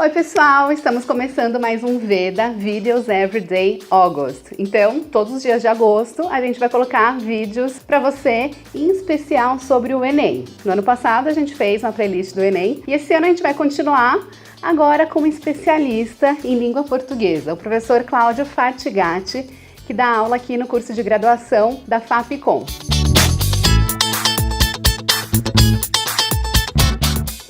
Oi pessoal, estamos começando mais um VEDA, Videos Everyday August. Então, todos os dias de agosto a gente vai colocar vídeos para você, em especial sobre o Enem. No ano passado a gente fez uma playlist do Enem e esse ano a gente vai continuar agora com um especialista em língua portuguesa, o professor Cláudio Fartigatti, que dá aula aqui no curso de graduação da FAPCOM.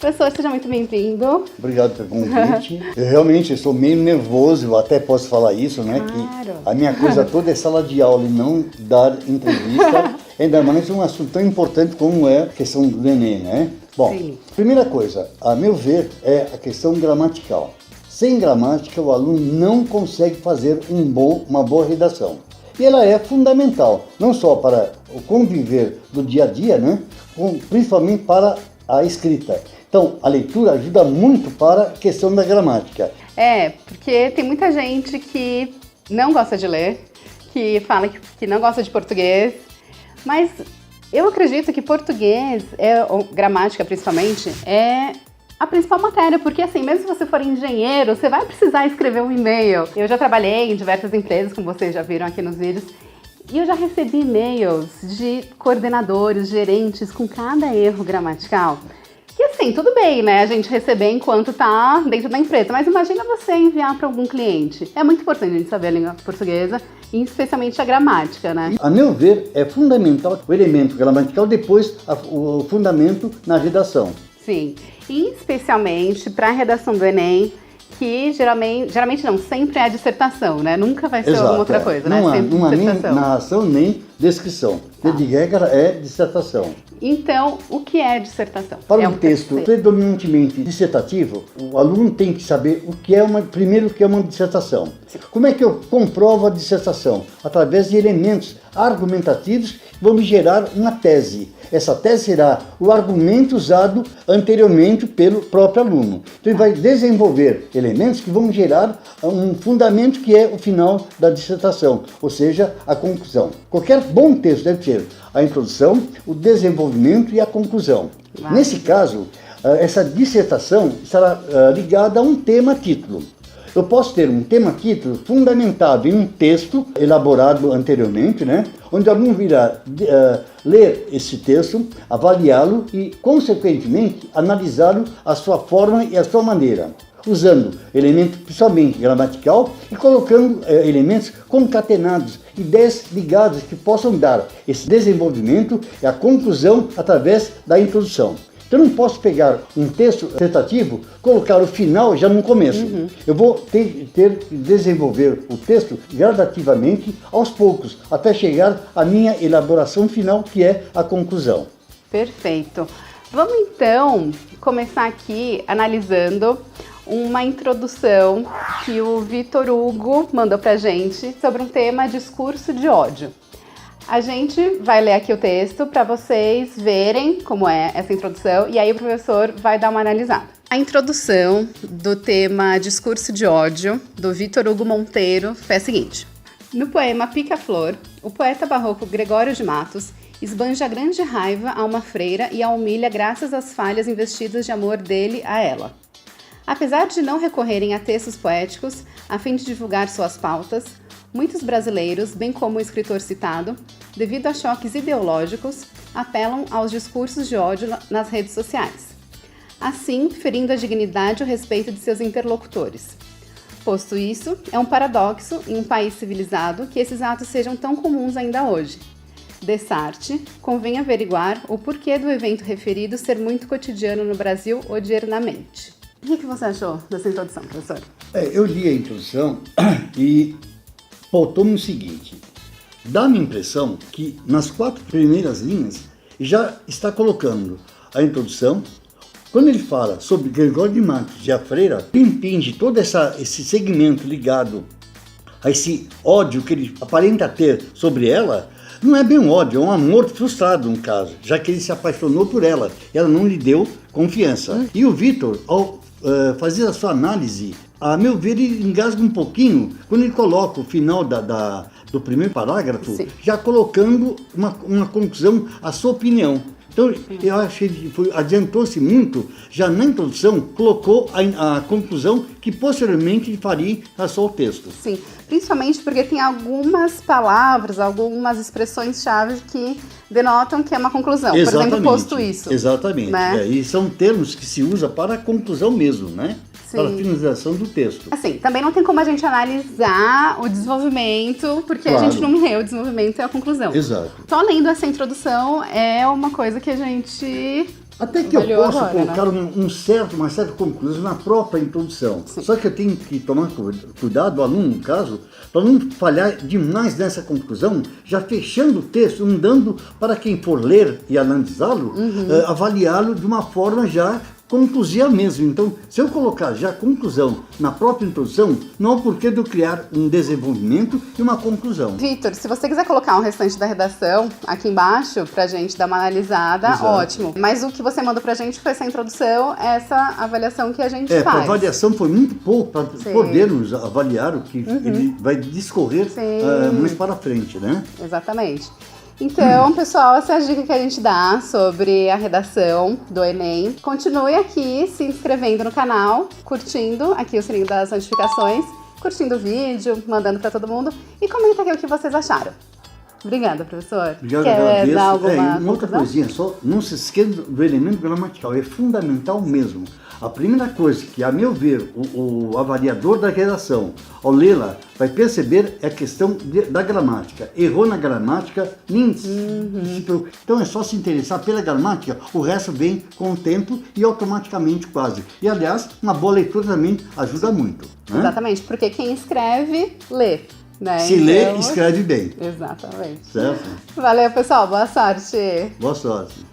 Professor, seja muito bem-vindo. Obrigado pelo convite. Eu realmente estou meio nervoso, eu até posso falar isso, né? Claro. Que a minha coisa toda é sala de aula e não dar entrevista. Ainda mais um assunto tão importante como é a questão do Enem, né? Bom, Sim. Primeira coisa, a meu ver, é a questão gramatical. Sem gramática, o aluno não consegue fazer uma boa redação. E ela é fundamental, não só para o conviver do dia a dia, né? Principalmente para a escrita. Então, a leitura ajuda muito para a questão da gramática. Porque tem muita gente que não gosta de ler, que fala que não gosta de português, mas eu acredito que português, ou gramática principalmente, é a principal matéria, porque assim, mesmo se você for engenheiro, você vai precisar escrever um e-mail. Eu já trabalhei em diversas empresas, como vocês já viram aqui nos vídeos, e eu já recebi e-mails de coordenadores, gerentes, com cada erro gramatical. Que assim, tudo bem, né, a gente receber enquanto tá dentro da empresa, mas imagina você enviar para algum cliente. É muito importante a gente saber a língua portuguesa, e especialmente a gramática, né? A meu ver, é fundamental o elemento gramatical, depois o fundamento na redação. Sim, e especialmente para a redação do Enem, que geralmente não, sempre é a dissertação, né? Nunca vai ser alguma outra coisa, né? Sempre Não há nem dissertação. narração nem descrição. De regra é dissertação. Então, o que é dissertação? Para um texto predominantemente dissertativo, o aluno tem que saber primeiro o que é uma dissertação. Como é que eu comprovo a dissertação? Através de elementos argumentativos que vão me gerar uma tese. Essa tese será o argumento usado anteriormente pelo próprio aluno. Então ele vai desenvolver elementos que vão gerar um fundamento que é o final da dissertação, ou seja, a conclusão. Qualquer bom texto deve ter a introdução, o desenvolvimento e a conclusão. Nesse caso, essa dissertação estará ligada a um tema-título. Eu posso ter um tema-título fundamentado em um texto elaborado anteriormente, né? Onde o aluno virá ler esse texto, avaliá-lo e, consequentemente, analisá-lo a sua forma e a sua maneira, usando elementos principalmente gramatical e colocando elementos concatenados, ideias ligadas que possam dar esse desenvolvimento e a conclusão através da introdução. Então eu não posso pegar um texto dissertativo, colocar o final já no começo. Eu vou ter que desenvolver o texto gradativamente, aos poucos, até chegar à minha elaboração final, que é a conclusão. Perfeito. Vamos então começar aqui analisando uma introdução que o Vitor Hugo mandou pra gente sobre um tema discurso de ódio. A gente vai ler aqui o texto para vocês verem como é essa introdução e aí o professor vai dar uma analisada. A introdução do tema Discurso de Ódio, do Vitor Hugo Monteiro, foi a seguinte. No poema Pica-Flor, o poeta barroco Gregório de Matos esbanja grande raiva a uma freira e a humilha graças às falhas investidas de amor dele a ela. Apesar de não recorrerem a textos poéticos a fim de divulgar suas pautas, muitos brasileiros, bem como o escritor citado, devido a choques ideológicos, apelam aos discursos de ódio nas redes sociais, assim ferindo a dignidade e o respeito de seus interlocutores. Posto isso, é um paradoxo em um país civilizado que esses atos sejam tão comuns ainda hoje. Dessarte, convém averiguar o porquê do evento referido ser muito cotidiano no Brasil odiernamente. O que você achou dessa introdução, professor? Eu li a introdução e pautou-me o seguinte: dá-me a impressão que nas 4 primeiras linhas já está colocando a introdução. Quando ele fala sobre Gregório de Matos e a freira, impinge todo esse segmento ligado a esse ódio que ele aparenta ter sobre ela. Não é bem um ódio, é um amor frustrado no caso, já que ele se apaixonou por ela, ela não lhe deu confiança. E o Vitor, ao fazer a sua análise, a meu ver, ele engasga um pouquinho quando ele coloca o final do primeiro parágrafo, já colocando uma conclusão, a sua opinião. Então, eu achei que adiantou-se muito, já na introdução, colocou a conclusão que posteriormente faria só o texto. Sim, principalmente porque tem algumas palavras, algumas expressões-chave que denotam que é uma conclusão. Exatamente. Por exemplo, posto isso. Exatamente. Né? E são termos que se usa para a conclusão mesmo, né? Sim. Para a finalização do texto. Assim, também não tem como a gente analisar o desenvolvimento, porque Claro. a gente não lê o desenvolvimento e a conclusão. Exato. Só lendo essa introdução é uma coisa que a gente... Até que eu Avaliou posso agora, colocar né? uma certa conclusão na própria introdução. Só que eu tenho que tomar cuidado, o aluno, no caso, para não falhar demais nessa conclusão, já fechando o texto, não dando para quem for ler e analisá-lo, avaliá-lo de uma forma já conclusiva mesmo. Então, se eu colocar já a conclusão na própria introdução, não há porquê de eu criar um desenvolvimento e uma conclusão. Vitor, se você quiser colocar o restante da redação aqui embaixo pra gente dar uma analisada, Exato. Ótimo. Mas o que você mandou pra gente foi essa introdução, essa avaliação que a gente A faz. avaliação foi muito pouco para Sim. podermos avaliar o que ele vai discorrer mais para frente, né? Exatamente. Então, pessoal, essa é a dica que a gente dá sobre a redação do Enem. Continue aqui se inscrevendo no canal, curtindo aqui o sininho das notificações, curtindo o vídeo, mandando para todo mundo e comenta aqui o que vocês acharam. Obrigada, professor. Obrigado, Quer agradeço. dar alguma Uma outra conclusão? coisinha só, não se esqueça do elemento gramatical, é fundamental mesmo. A primeira coisa que, a meu ver, o avaliador da redação, ao lê-la, vai perceber é a questão da gramática. Errou na gramática, nem se preocupe. Então é só se interessar pela gramática, o resto vem com o tempo e automaticamente quase. E aliás, uma boa leitura também ajuda muito. Né? Exatamente, porque quem escreve, lê. Né? Se lê, escreve bem. Exatamente. Certo? Valeu, pessoal. Boa sorte. Boa sorte.